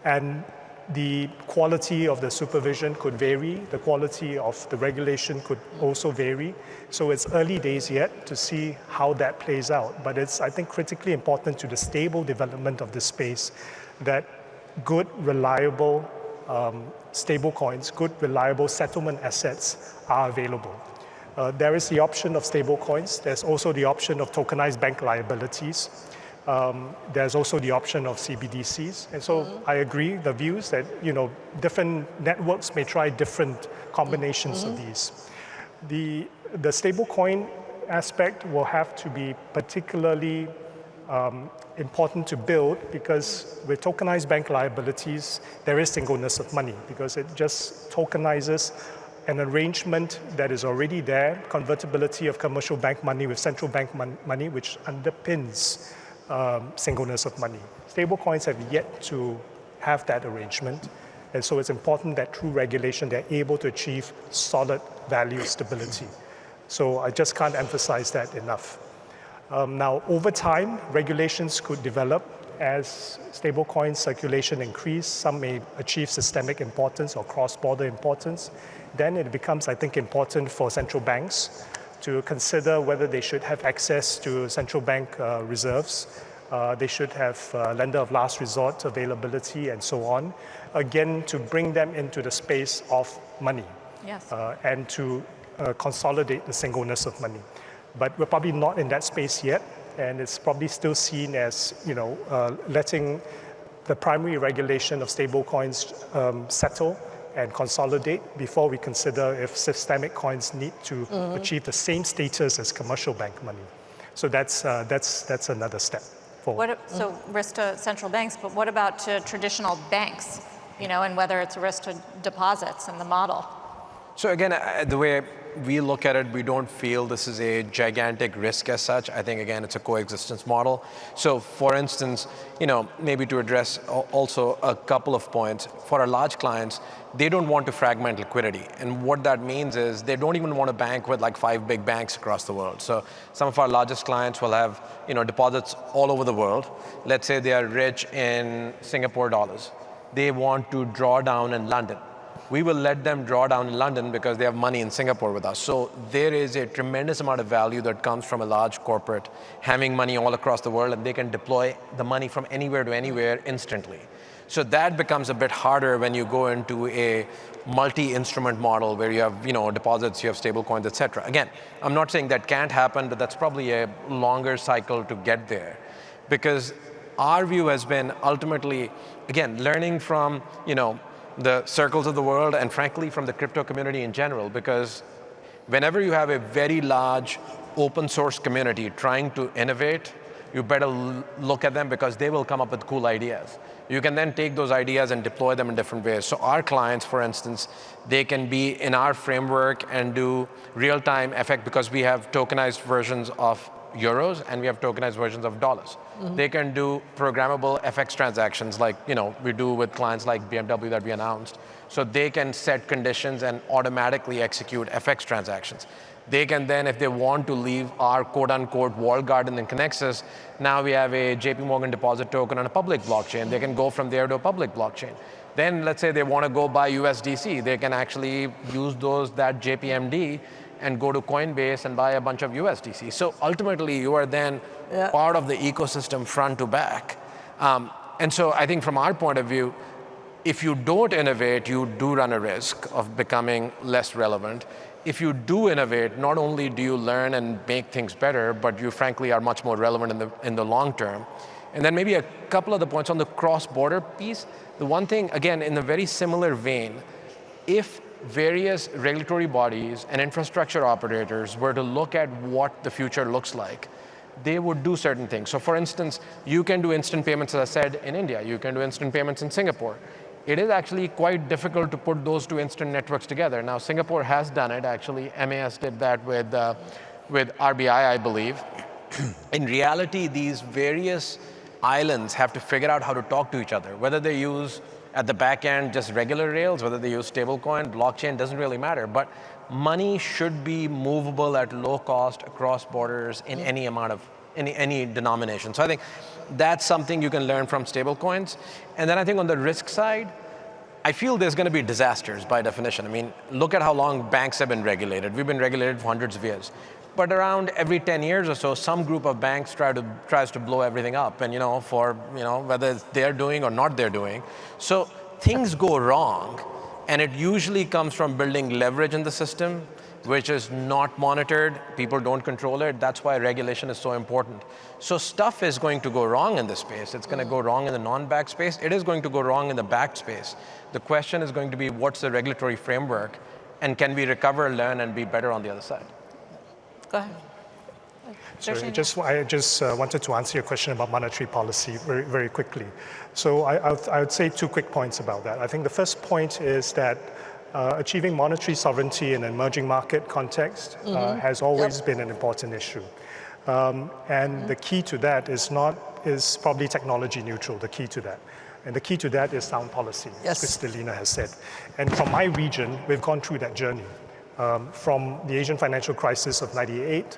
And the quality of the supervision could vary. The quality of the regulation could also vary. So it's early days yet to see how that plays out. But it's, I think, critically important to the stable development of this space that good, reliable stable coins, good, reliable settlement assets are available. There is the option of stable coins. There's also the option of tokenized bank liabilities. There's also the option of CBDCs. And so I agree, the views that, different networks may try different combinations of these. The stablecoin aspect will have to be particularly important to build, because with tokenized bank liabilities, there is singleness of money, because it just tokenizes an arrangement that is already there, convertibility of commercial bank money with central bank money, which underpins singleness of money. Stablecoins have yet to have that arrangement, and so it's important that through regulation they're able to achieve solid value stability. So I just can't emphasize that enough. Now, over time, regulations could develop as stablecoin circulation increase. Some may achieve systemic importance or cross-border importance. Then it becomes, I think, important for central banks to consider whether they should have access to central bank reserves. They should have lender of last resort availability and so on, again, to bring them into the space of money. Yes. And to consolidate the singleness of money. But we're probably not in that space yet. and it's probably still seen as, letting the primary regulation of stablecoins settle and consolidate before we consider if systemic coins need to achieve the same status as commercial bank money. So that's another step forward. So risk to central banks, but what about to traditional banks, and whether it's a risk to deposits in the model? So again, the way we look at it, we don't feel this is a gigantic risk as such. I think, again, it's a coexistence model. So for instance, maybe to address also a couple of points, for our large clients, they don't want to fragment liquidity. And what that means is they don't even want to bank with like 5 big banks across the world. So some of our largest clients will have deposits all over the world. Let's say they are rich in Singapore dollars. They want to draw down in London. We will let them draw down in London because they have money in Singapore with us. So there is a tremendous amount of value that comes from a large corporate having money all across the world, and they can deploy the money from anywhere to anywhere instantly. So that becomes a bit harder when you go into a multi-instrument model where you have deposits, you have stable coins, et cetera. Again, I'm not saying that can't happen, but that's probably a longer cycle to get there. Because our view has been ultimately, again, learning from the circles of the world, and frankly from the crypto community in general, because whenever you have a very large open source community trying to innovate, you better look at them because they will come up with cool ideas. You can then take those ideas and deploy them in different ways. So our clients, for instance, they can be in our framework and do real-time FX because we have tokenized versions of euros and we have tokenized versions of dollars. They can do programmable FX transactions like we do with clients like BMW that we announced. So they can set conditions and automatically execute FX transactions. They can then, if they want to leave our quote-unquote walled garden in Connexus, now we have a JP Morgan deposit token on a public blockchain. They can go from there to a public blockchain. Then let's say they want to go buy USDC. They can actually use that JPMD and go to Coinbase and buy a bunch of USDC. So ultimately, you are then part of the ecosystem front to back. And so I think from our point of view, if you don't innovate, you do run a risk of becoming less relevant. If you do innovate, not only do you learn and make things better, but you frankly are much more relevant in the long term. And then maybe a couple of the points on the cross-border piece. The one thing, again, in a very similar vein, if various regulatory bodies and infrastructure operators were to look at what the future looks like, they would do certain things. So for instance, you can do instant payments, as I said, in India. You can do instant payments in Singapore. It is actually quite difficult to put those two instant networks together. Now, Singapore has done it, actually. MAS did that with RBI, I believe. In reality, these various islands have to figure out how to talk to each other, whether they use at the back end just regular rails, whether they use stablecoin, blockchain, doesn't really matter. But money should be movable at low cost across borders in any amount of, any denomination. So I think that's something you can learn from stablecoins. And then I think on the risk side, I feel there's going to be disasters by definition. I mean, look at how long banks have been regulated. We've been regulated for hundreds of years. But around every 10 years or so, some group of banks tries to blow everything up, and whether it's they're doing or not they're doing. So things go wrong, and it usually comes from building leverage in the system, which is not monitored. People don't control it. That's why regulation is so important. So stuff is going to go wrong in this space. It's going to go wrong in the non-backed space. It is going to go wrong in the backed space. The question is going to be, what's the regulatory framework, and can we recover, learn, and be better on the other side? Go ahead. Sorry, I just wanted to answer your question about monetary policy very, very quickly. So I would say 2 quick points about that. I think the first point is that achieving monetary sovereignty in an emerging market context has always been an important issue. And the key to that is probably technology neutral, the key to that. And the key to that is sound policy, as Kristalina has said. And from my region, we've gone through that journey. From the Asian financial crisis of '98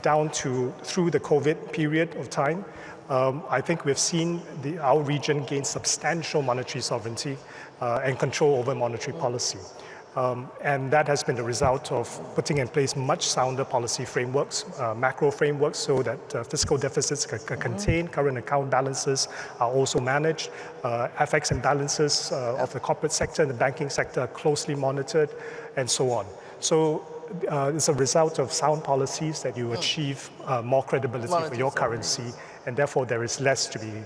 down through the COVID period of time, I think we've seen our region gain substantial monetary sovereignty and control over monetary policy. And that has been the result of putting in place much sounder policy frameworks, macro frameworks, so that fiscal deficits are contained, current account balances are also managed, FX imbalances of the corporate sector and the banking sector are closely monitored, and so on. So it's a result of sound policies that you achieve more credibility for your currency, and therefore there is less to be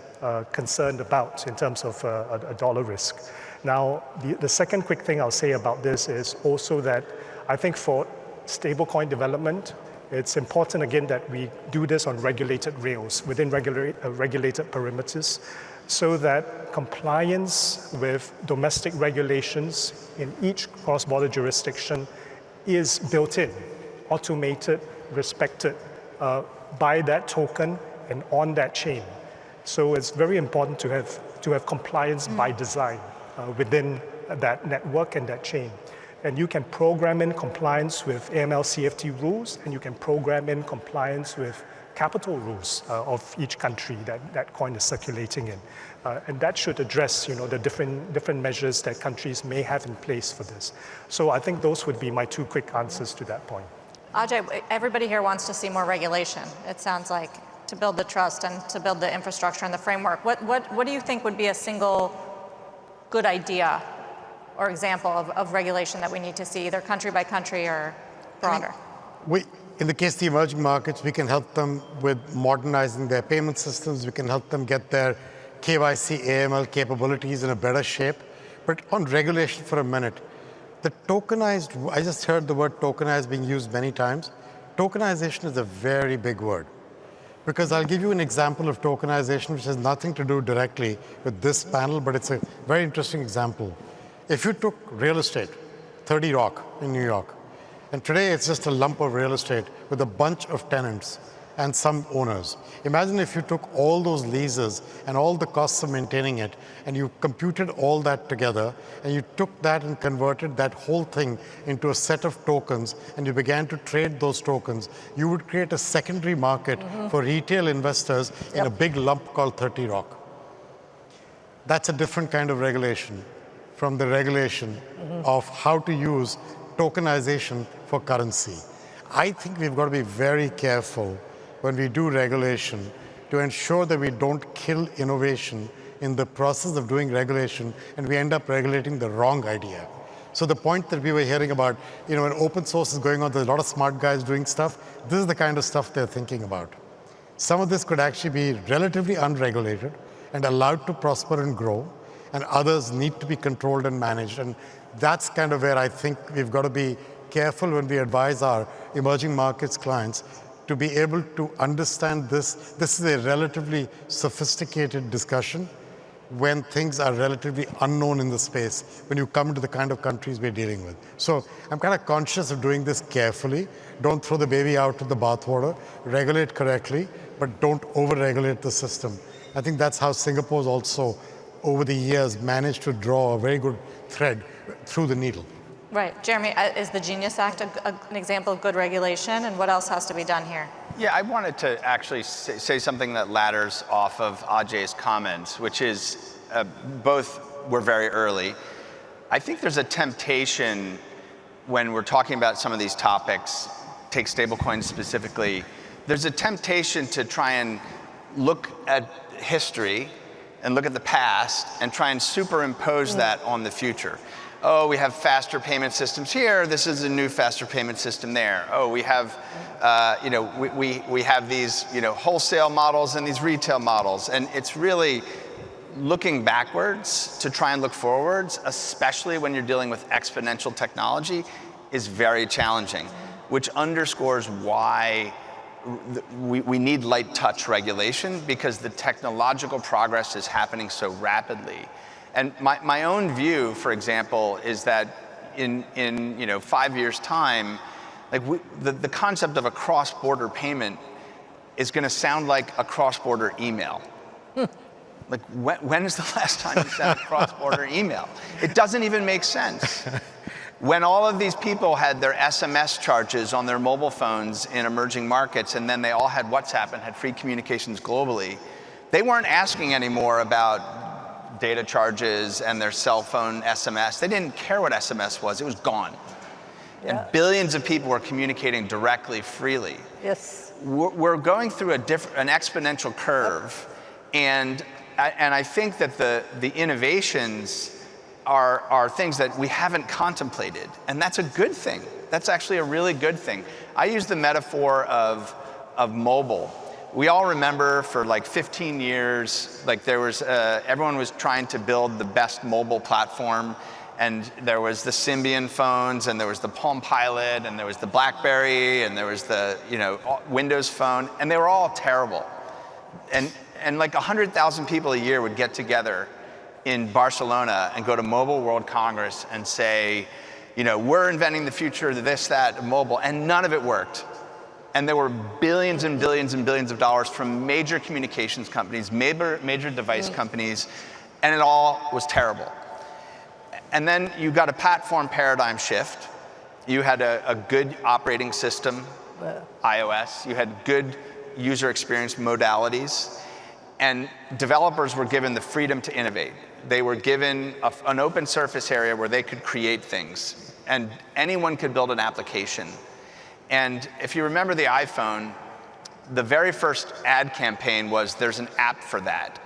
concerned about in terms of a dollar risk. Now, the second quick thing I'll say about this is also that I think for stablecoin development, it's important again that we do this on regulated rails, within regulated perimeters, so that compliance with domestic regulations in each cross-border jurisdiction is built in, automated, respected by that token and on that chain. So it's very important to have compliance by design within that network and that chain. And you can program in compliance with AML/CFT rules, and you can program in compliance with capital rules of each country that coin is circulating in. And that should address, the different measures that countries may have in place for this. So I think those would be my two quick answers to that point. Ajay, everybody here wants to see more regulation, it sounds like, to build the trust and to build the infrastructure and the framework. What do you think would be a single good idea or example of regulation that we need to see, either country by country or broader? In the case of the emerging markets, we can help them with modernizing their payment systems. We can help them get their KYC, AML capabilities in a better shape. But on regulation for a minute, the tokenized, I just heard the word tokenized being used many times. Tokenization is a very big word. Because I'll give you an example of tokenization which has nothing to do directly with this panel, but it's a very interesting example. If you took real estate, 30 Rock in New York, and today it's just a lump of real estate with a bunch of tenants and some owners. Imagine if you took all those leases and all the costs of maintaining it, and you computed all that together, and you took that and converted that whole thing into a set of tokens, and you began to trade those tokens. You would create a secondary market for retail investors in a big lump called 30 Rock. That's a different kind of regulation from the regulation of how to use tokenization for currency. I think we've got to be very careful when we do regulation to ensure that we don't kill innovation in the process of doing regulation and we end up regulating the wrong idea. So the point that we were hearing about, when open source is going on, there's a lot of smart guys doing stuff. This is the kind of stuff they're thinking about. Some of this could actually be relatively unregulated and allowed to prosper and grow, and others need to be controlled and managed. And that's kind of where I think we've got to be careful when we advise our emerging markets clients to be able to understand this. This is a relatively sophisticated discussion when things are relatively unknown in the space, when you come to the kind of countries we're dealing with. So I'm kind of conscious of doing this carefully. Don't throw the baby out with the bathwater. Regulate correctly, but don't over-regulate the system. I think that's how Singapore's also, over the years, managed to draw a very good thread through the needle. Right. Jeremy, is the Genius Act an example of good regulation, and what else has to be done here? Yeah, I wanted to actually say something that ladders off of Ajay's comments, which is both were very early. I think there's a temptation when we're talking about some of these topics, take stablecoins specifically, there's a temptation to try and look at history and look at the past and try and superimpose that on the future. Oh, we have faster payment systems here. This is a new faster payment system there. Oh, we have, we have these, wholesale models and these retail models. And it's really looking backwards to try and look forwards, especially when you're dealing with exponential technology, is very challenging, which underscores why we need light touch regulation, because the technological progress is happening so rapidly. And my own view, for example, is that in 5 years' time, the concept of a cross-border payment is going to sound like a cross-border email. Like, when is the last time you sent a cross-border email? It doesn't even make sense. When all of these people had their SMS charges on their mobile phones in emerging markets, and then they all had WhatsApp and had free communications globally, they weren't asking anymore about data charges and their cell phone SMS. They didn't care what SMS was, it was gone. Yeah. And billions of people were communicating directly, freely. Yes. We're going through an exponential curve, and I think that the innovations are things that we haven't contemplated, and that's a good thing. That's actually a really good thing. I use the metaphor of mobile. We all remember for like 15 years, like there was, everyone was trying to build the best mobile platform, and there was the Symbian phones, and there was the Palm Pilot, and there was the BlackBerry, and there was the Windows Phone, and they were all terrible. And like 100,000 people a year would get together in Barcelona and go to Mobile World Congress and say, we're inventing the future of this, that, of mobile, and none of it worked. And there were billions and billions and billions of dollars from major communications companies, major device companies, and it all was terrible. And then you got a platform paradigm shift. You had a good operating system, iOS. You had good user experience modalities. And developers were given the freedom to innovate. They were given an open surface area where they could create things. And anyone could build an application. And if you remember the iPhone, the very first ad campaign was, there's an app for that.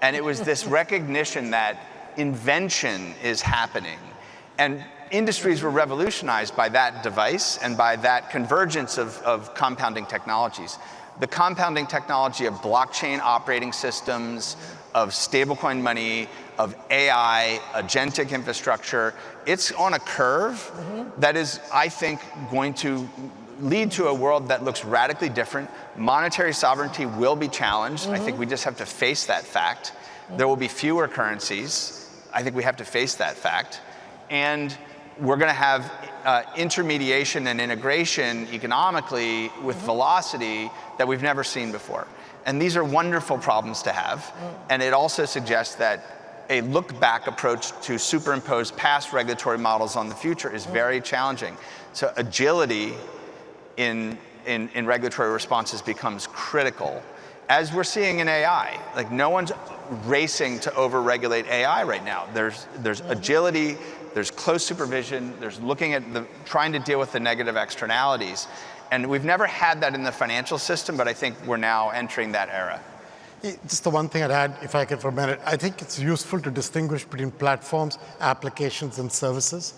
And it was this recognition that invention is happening. And industries were revolutionized by that device and by that convergence of compounding technologies. The compounding technology of blockchain operating systems, of stablecoin money, of AI, agentic infrastructure, it's on a curve that is, I think, going to lead to a world that looks radically different. Monetary sovereignty will be challenged. I think we just have to face that fact. There will be fewer currencies. I think we have to face that fact. And we're going to have intermediation and integration economically with velocity that we've never seen before. And these are wonderful problems to have. And it also suggests that a look-back approach to superimpose past regulatory models on the future is very challenging. So agility in regulatory responses becomes critical, as we're seeing in AI. Like, no one's racing to over-regulate AI right now. There's agility, there's close supervision, there's looking at trying to deal with the negative externalities. And we've never had that in the financial system, but I think we're now entering that era. Just the one thing I'd add, if I can for a minute, I think it's useful to distinguish between platforms, applications, and services.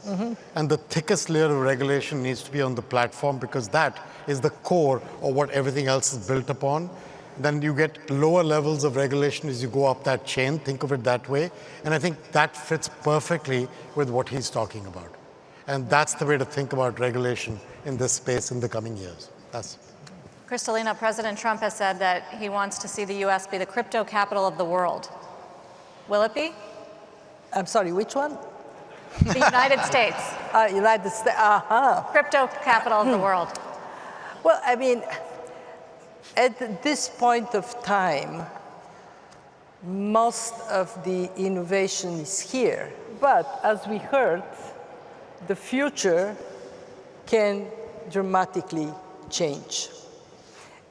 And the thickest layer of regulation needs to be on the platform, because that is the core of what everything else is built upon. Then you get lower levels of regulation as you go up that chain, think of it that way. And I think that fits perfectly with what he's talking about. And that's the way to think about regulation in this space in the coming years. Kristalina, President Trump has said that he wants to see the U.S. be the crypto capital of the world. Will it be? I'm sorry, which one? The United States. United States, Crypto capital of the world. Well, I mean, at this point of time, most of the innovation is here. But as we heard, the future can dramatically change.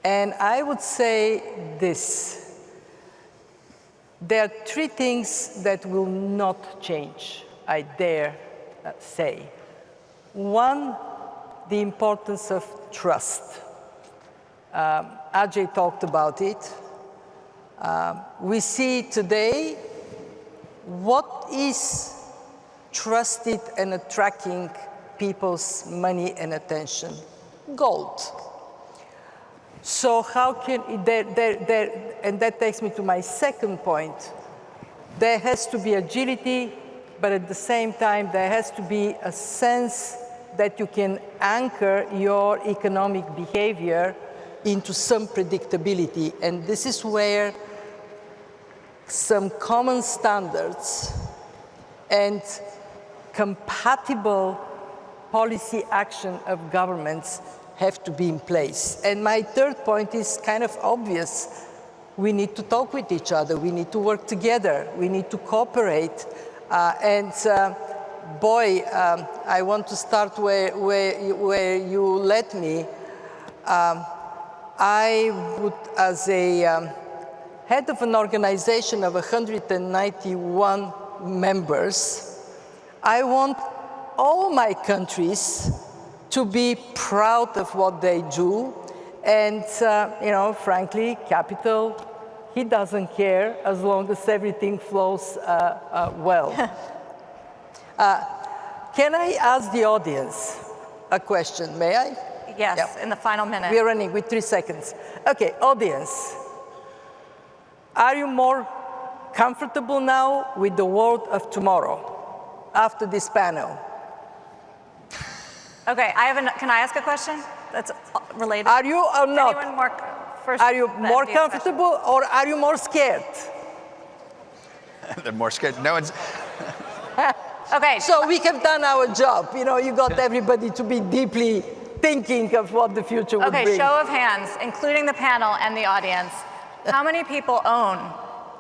And I would say this: there are three things that will not change, I dare say. One, the importance of trust. Ajay talked about it. We see today what is trusted and attracting people's money and attention: gold. So how can, and that takes me to my second point. There has to be agility, but at the same time, there has to be a sense that you can anchor your economic behavior into some predictability. And this is where some common standards and compatible policy action of governments have to be in place. And my third point is kind of obvious. We need to talk with each other. We need to work together. We need to cooperate. I want to start where you led me. I would, as a head of an organization of 191 members, I want all my countries to be proud of what they do. And, frankly, capital, he doesn't care as long as everything flows well. Can I ask the audience a question? May I? Yes, Yeah. in the final minute. We are running with 3 seconds. Okay, audience. Are you more comfortable now with the world of tomorrow after this panel? Okay, can I ask a question that's related? Are you or not? Anyone more first? Are you the more MDS comfortable or are you more scared? They're more scared. No one's. question? Okay, So we have done our job. You know, you got everybody to be deeply thinking of what the future would okay, bring. show of hands, including the panel and the audience. How many people own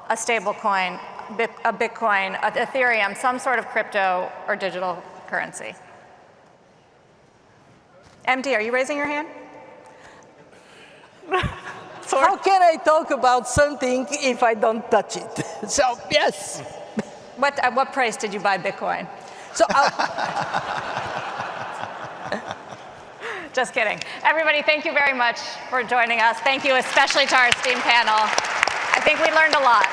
a stable coin, a Bitcoin, a Ethereum, some sort of crypto or digital currency? MD, are you raising your hand? How can I talk about something if I don't touch it? So, yes. At what price did you buy Bitcoin? So, Just kidding. Everybody, thank you very much for joining us. Thank you especially to our esteemed panel. I think we learned a lot.